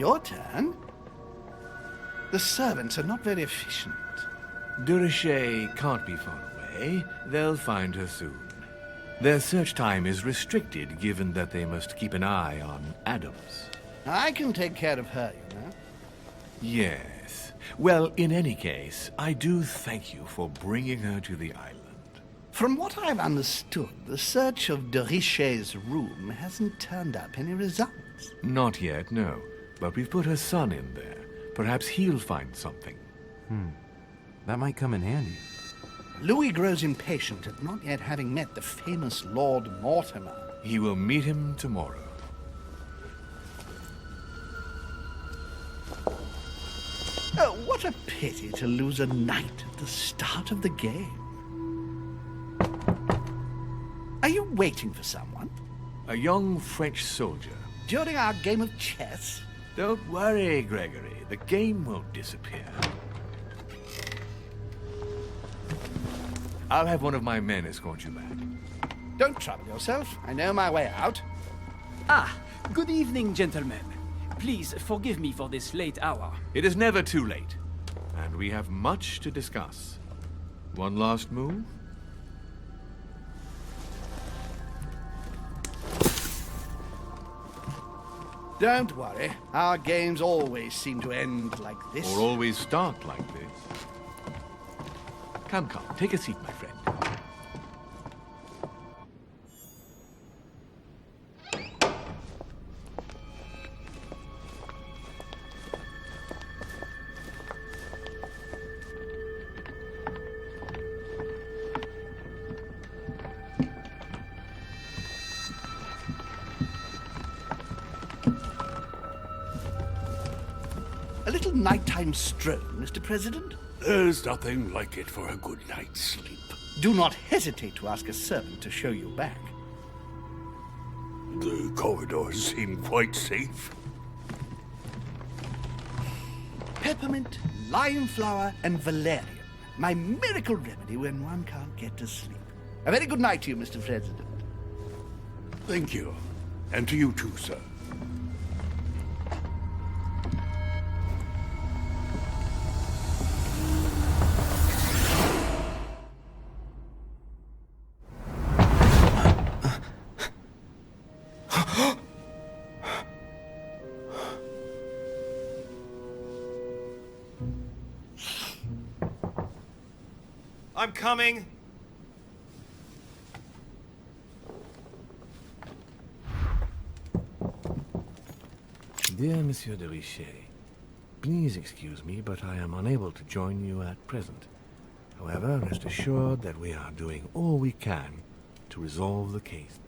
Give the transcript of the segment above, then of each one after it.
Your turn. The servants are not very efficient. De Richet can't be far away. They'll find her soon. Their search time is restricted, given that they must keep an eye on Adams. I can take care of her, you know. Yes. Well, in any case, I do thank you for bringing her to the island. From what I've understood, the search of de Richet's room hasn't turned up any results. Not yet, no. But we've put her son in there. Perhaps he'll find something. That might come in handy. Louis grows impatient at not yet having met the famous Lord Mortimer. He will meet him tomorrow. Oh, what a pity to lose a knight at the start of the game. Are you waiting for someone? A young French soldier. During our game of chess? Don't worry, Gregory. The game won't disappear. I'll have one of my men escort you back. Don't trouble yourself. I know my way out. Ah, good evening, gentlemen. Please forgive me for this late hour. It is never too late, and we have much to discuss. One last move? Don't worry. Our games always seem to end like this. Or always start like this. Come, take a seat, my friend. A little nighttime stroll, Mr. President? There's nothing like it for a good night's sleep. Do not hesitate to ask a servant to show you back. The corridors seem quite safe. Peppermint, lime flower, and valerian. My miracle remedy when one can't get to sleep. A very good night to you, Mr. President. Thank you. And to you too, sir. I'm coming. Dear Monsieur de Richet, please excuse me, but I am unable to join you at present. However, rest assured that we are doing all we can to resolve the case.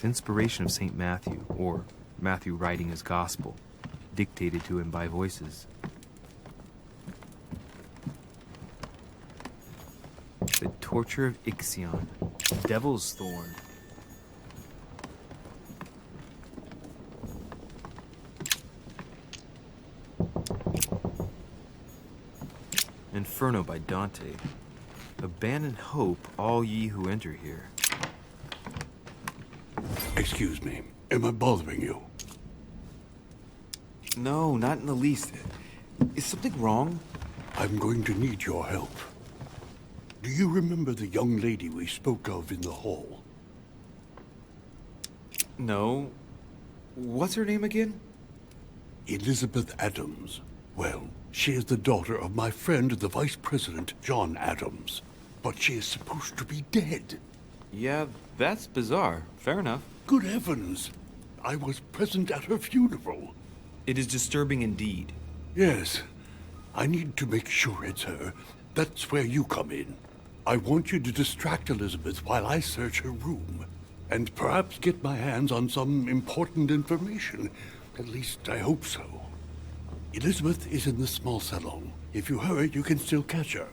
Inspiration of St. Matthew, or Matthew writing his gospel, dictated to him by voices. The torture of Ixion, Devil's Thorn. Inferno by Dante. Abandon hope, all ye who enter here. Excuse me. Am I bothering you? No, not in the least. Is something wrong? I'm going to need your help. Do you remember the young lady we spoke of in the hall? No. What's her name again? Elizabeth Adams. Well, she is the daughter of my friend, the Vice President, John Adams. But she is supposed to be dead. Yeah, that's bizarre. Fair enough. Good heavens! I was present at her funeral. It is disturbing indeed. Yes. I need to make sure it's her. That's where you come in. I want you to distract Elizabeth while I search her room. And perhaps get my hands on some important information. At least, I hope so. Elizabeth is in the small salon. If you hurry, you can still catch her.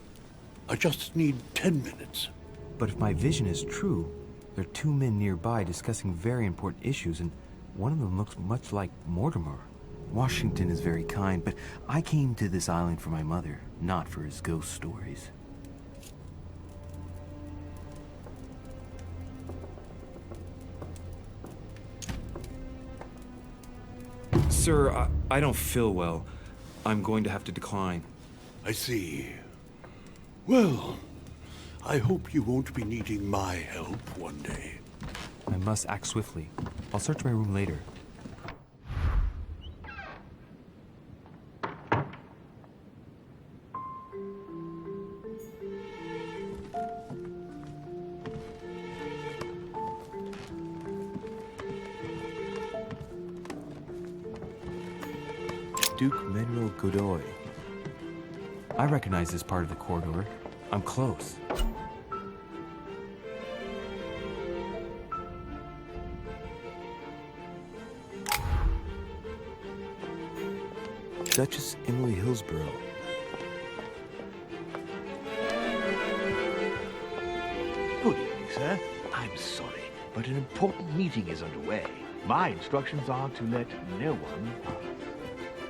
I just need 10 minutes. But if my vision is true, there are two men nearby discussing very important issues, and one of them looks much like Mortimer. Washington is very kind, but I came to this island for my mother, not for his ghost stories. Sir, I don't feel well. I'm going to have to decline. I see. Well, I hope you won't be needing my help one day. I must act swiftly. I'll search my room later. Duke Manuel Godoy. I recognize this part of the corridor. I'm close. Duchess Emily Hillsborough. Good evening, sir. I'm sorry, but an important meeting is underway. My instructions are to let no one pass.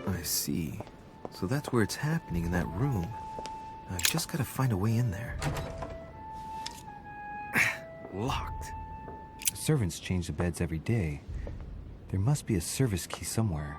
I see. So that's where it's happening, in that room. I've just got to find a way in there. Locked. The servants change the beds every day. There must be a service key somewhere.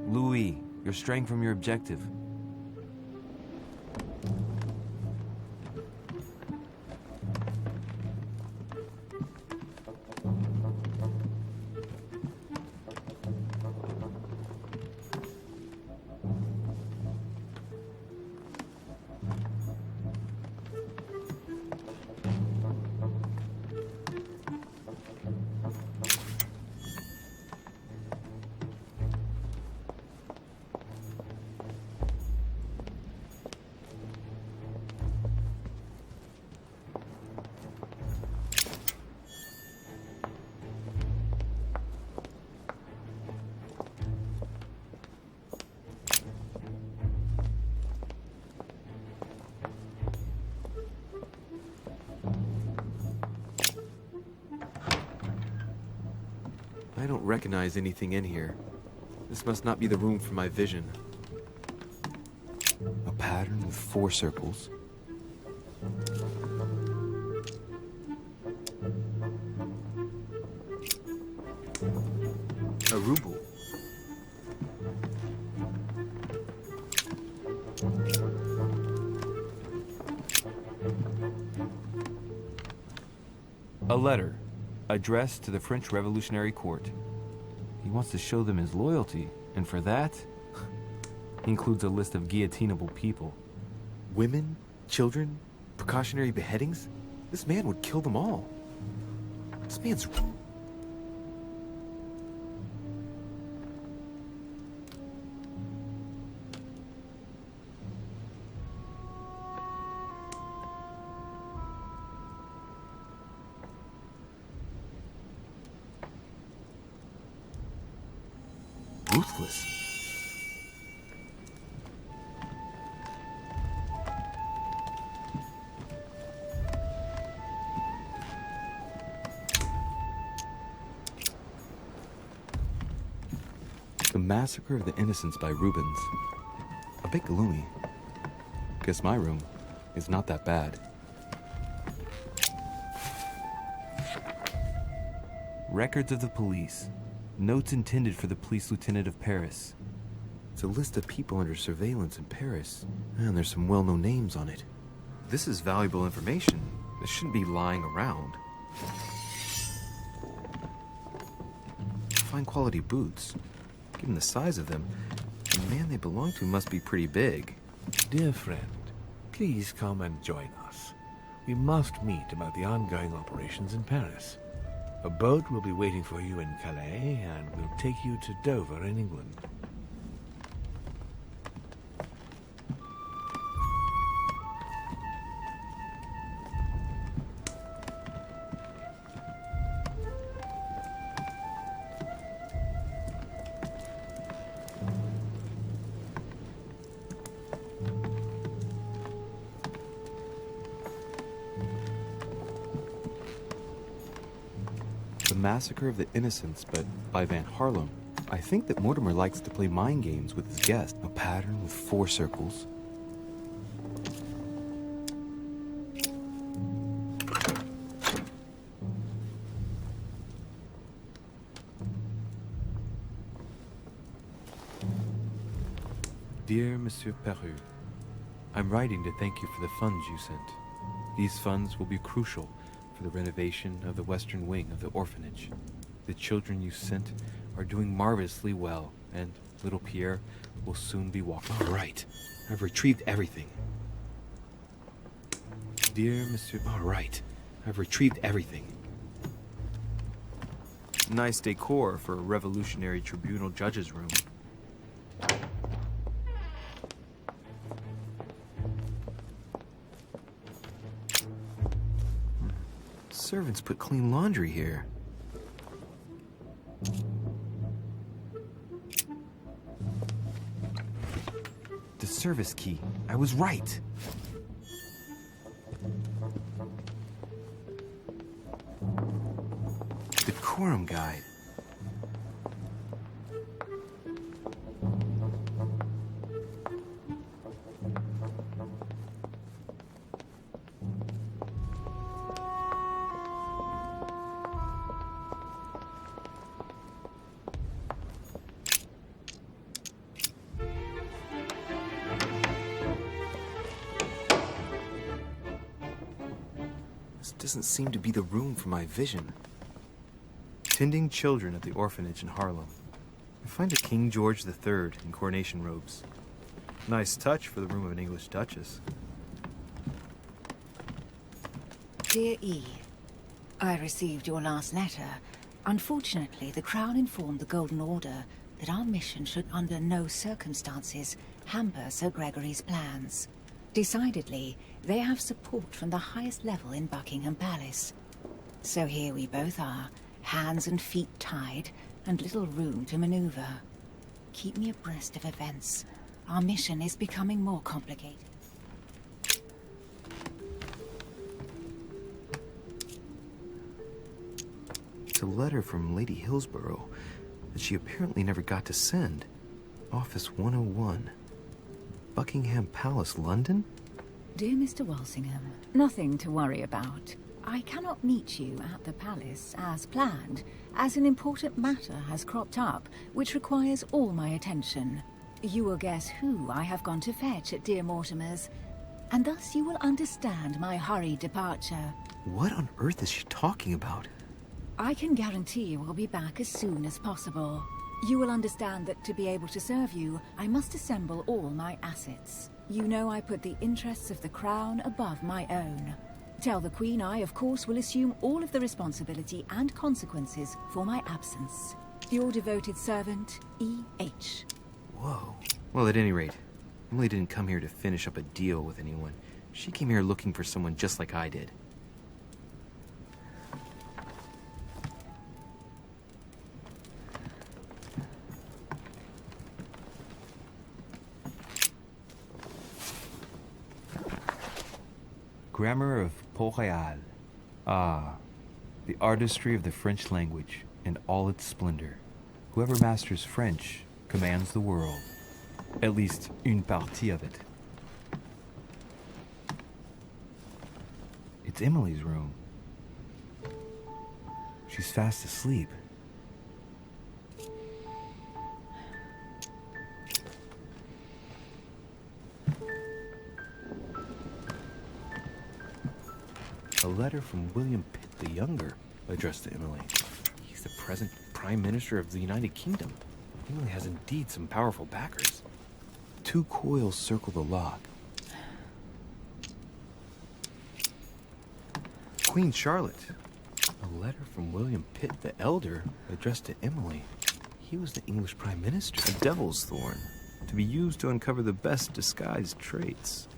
Louis, you're straying from your objective. I don't recognize anything in here. This must not be the room for my vision. A pattern with 4 circles. A ruble. A letter, addressed to the French Revolutionary Court. He wants to show them his loyalty, and for that, he includes a list of guillotinable people. Women, children, precautionary beheadings? This man would kill them all. This man's... ruthless. The Massacre of the Innocents by Rubens. A bit gloomy. Guess my room is not that bad. Records of the police. Notes intended for the police lieutenant of Paris. It's a list of people under surveillance in Paris, and there's some well-known names on it. This is valuable information. This shouldn't be lying around. Fine quality boots. Given the size of them, the man they belong to must be pretty big. Dear friend, please come and join us. We must meet about the ongoing operations in Paris. A boat will be waiting for you in Calais, and will take you to Dover in England. Massacre of the Innocents, but by Van Harlem. I think that Mortimer likes to play mind games with his guest. A pattern with 4 circles. Dear Monsieur Peru, I'm writing to thank you for the funds you sent. These funds will be crucial for the renovation of the western wing of the orphanage. The children you sent are doing marvelously well, and little Pierre will soon be walking. All right, I've retrieved everything. Dear Monsieur... All right, I've retrieved everything. Nice decor for a revolutionary tribunal judge's room. Servants put clean laundry here. The service key. I was right. The quorum guide. Doesn't seem to be the room for my vision. Tending children at the orphanage in Harlem. I find a King George III in coronation robes. Nice touch for the room of an English duchess. Dear E, I received your last letter. Unfortunately, the Crown informed the Golden Order that our mission should under no circumstances hamper Sir Gregory's plans. Decidedly, they have support from the highest level in Buckingham Palace. So here we both are, hands and feet tied, and little room to maneuver. Keep me abreast of events. Our mission is becoming more complicated. It's a letter from Lady Hillsborough that she apparently never got to send. Office 101. Buckingham Palace, London? Dear Mr. Walsingham, nothing to worry about. I cannot meet you at the palace as planned, as an important matter has cropped up, which requires all my attention. You will guess who I have gone to fetch at dear Mortimer's, and thus you will understand my hurried departure. What on earth is she talking about? I can guarantee you will be back as soon as possible. You will understand that to be able to serve you, I must assemble all my assets. You know I put the interests of the Crown above my own. Tell the Queen I, of course, will assume all of the responsibility and consequences for my absence. Your devoted servant, E.H. Whoa. Well, at any rate, Emily didn't come here to finish up a deal with anyone. She came here looking for someone just like I did. Grammar of Port-Royal. Ah, the artistry of the French language in all its splendor. Whoever masters French commands the world. At least, une partie of it. It's Emily's room. She's fast asleep. A letter from William Pitt the Younger, addressed to Emily. He's the present Prime Minister of the United Kingdom. Emily has indeed some powerful backers. 2 coils circle the lock. Queen Charlotte. A letter from William Pitt the Elder, addressed to Emily. He was the English Prime Minister. A devil's thorn, to be used to uncover the best disguised traits.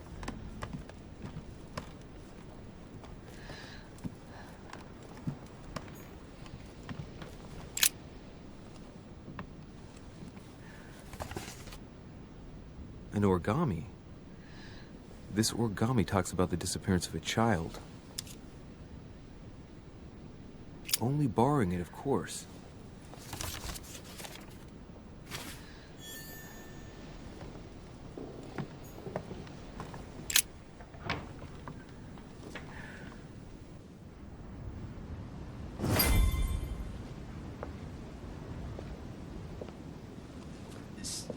An origami. This origami talks about the disappearance of a child. Only borrowing it, of course.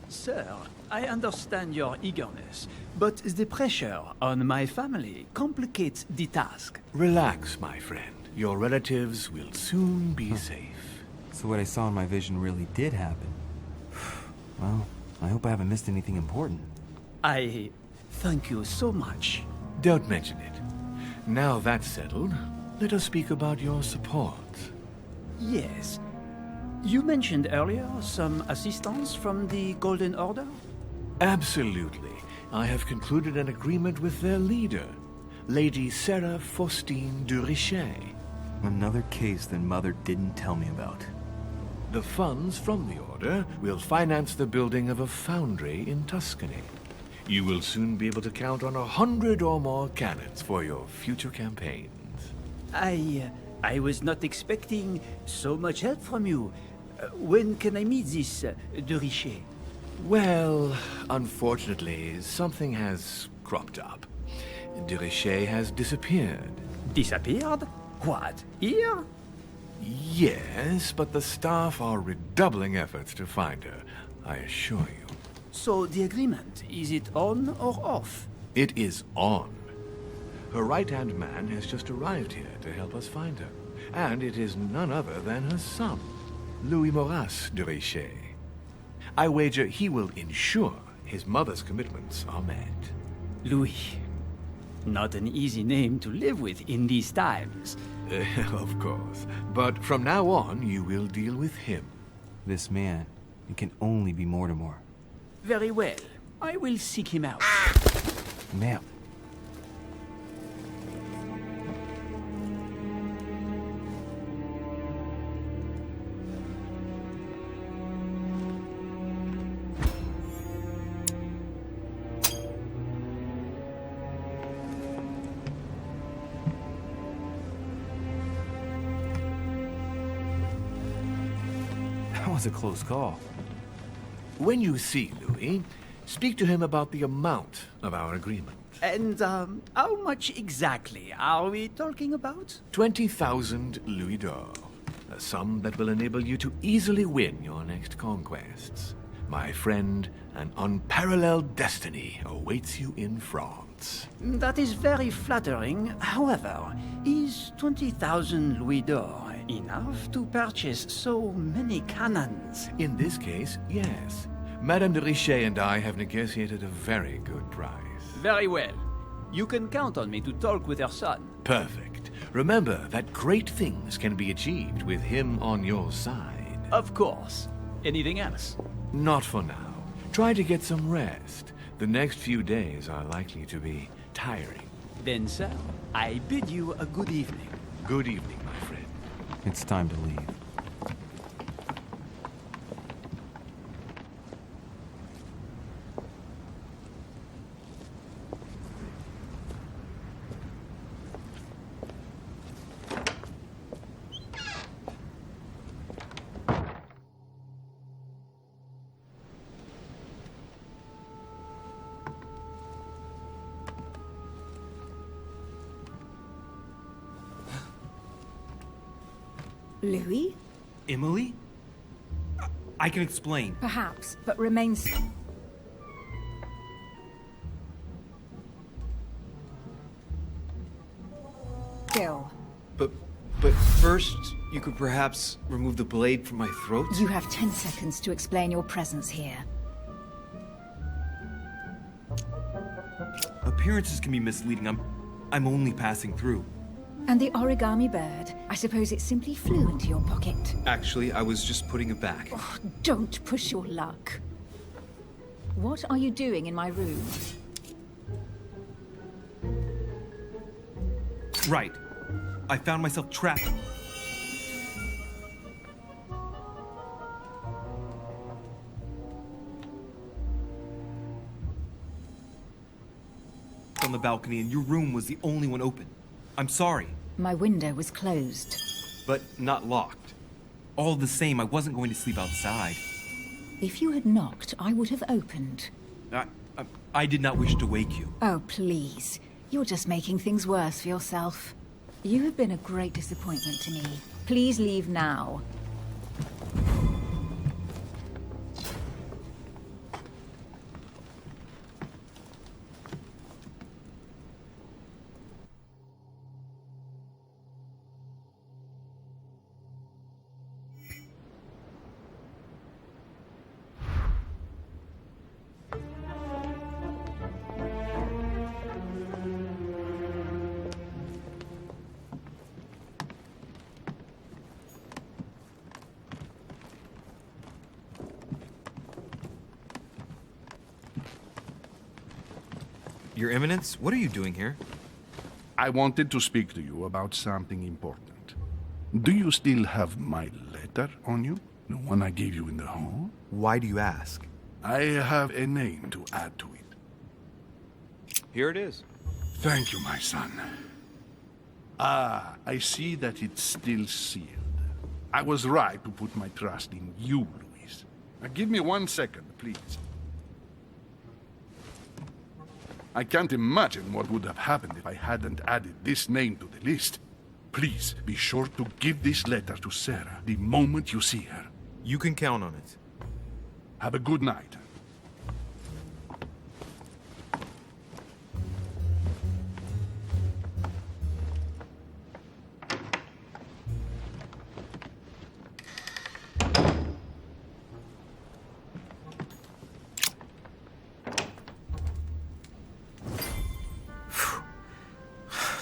Sir, I understand your eagerness, but the pressure on my family complicates the task. Relax, my friend. Your relatives will soon be safe. So what I saw in my vision really did happen. Well, I hope I haven't missed anything important. I thank you so much. Don't mention it. Now that's settled, let us speak about your support. Yes. You mentioned earlier some assistance from the Golden Order? Absolutely. I have concluded an agreement with their leader, Lady Sarah Faustine de Richet. Another case that Mother didn't tell me about. The funds from the order will finance the building of a foundry in Tuscany. You will soon be able to count on 100 or more cannons for your future campaigns. I was not expecting so much help from you. When can I meet this de Richet? Well, unfortunately, something has cropped up. De Richet has disappeared. Disappeared? What? Here? Yes, but the staff are redoubling efforts to find her, I assure you. So the agreement, is it on or off? It is on. Her right-hand man has just arrived here to help us find her. And it is none other than her son, Louis Maurice de Richet. I wager he will ensure his mother's commitments are met. Louis. Not an easy name to live with in these times. Of course. But from now on, you will deal with him. This man, it can only be Mortimer. Very well. I will seek him out. Ma'am. That was a close call. When you see Louis, speak to him about the amount of our agreement. And, how much exactly are we talking about? 20,000 louis d'or. A sum that will enable you to easily win your next conquests. My friend, an unparalleled destiny awaits you in France. That is very flattering. However, is 20,000 louis d'or enough to purchase so many cannons? In this case, yes. Madame de Richet and I have negotiated a very good price. Very well. You can count on me to talk with her son. Perfect. Remember that great things can be achieved with him on your side. Of course. Anything else? Not for now. Try to get some rest. The next few days are likely to be tiring. Then, sir, I bid you a good evening. Good evening, my friend. It's time to leave. Louis? Emily? I can explain. Perhaps, but remains... Still. But first, you could perhaps remove the blade from my throat? You have 10 seconds to explain your presence here. Appearances can be misleading. I'm only passing through. And the origami bird? I suppose it simply flew into your pocket. Actually, I was just putting it back. Oh, don't push your luck. What are you doing in my room? Right. I found myself trapped. On the balcony, and your room was the only one open. I'm sorry. My window was closed. but not locked. All the same, I wasn't going to sleep outside. If you had knocked, I would have opened. I did not wish to wake you. Oh, please. You're just making things worse for yourself. You have been a great disappointment to me. Please leave now. Your Eminence, what are you doing here? I wanted to speak to you about something important. Do you still have my letter on you? The one I gave you in the hall? Why do you ask? I have a name to add to it. Here it is. Thank you, my son. Ah, I see that it's still sealed. I was right to put my trust in you, Louis. Now give me 1 second, please. I can't imagine what would have happened if I hadn't added this name to the list. Please, be sure to give this letter to Sarah the moment you see her. You can count on it. Have a good night.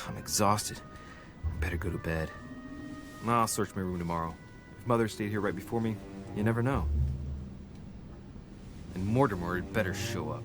I'm exhausted. Better go to bed. I'll search my room tomorrow. If Mother stayed here right before me, you never know. And Mortimer had better show up.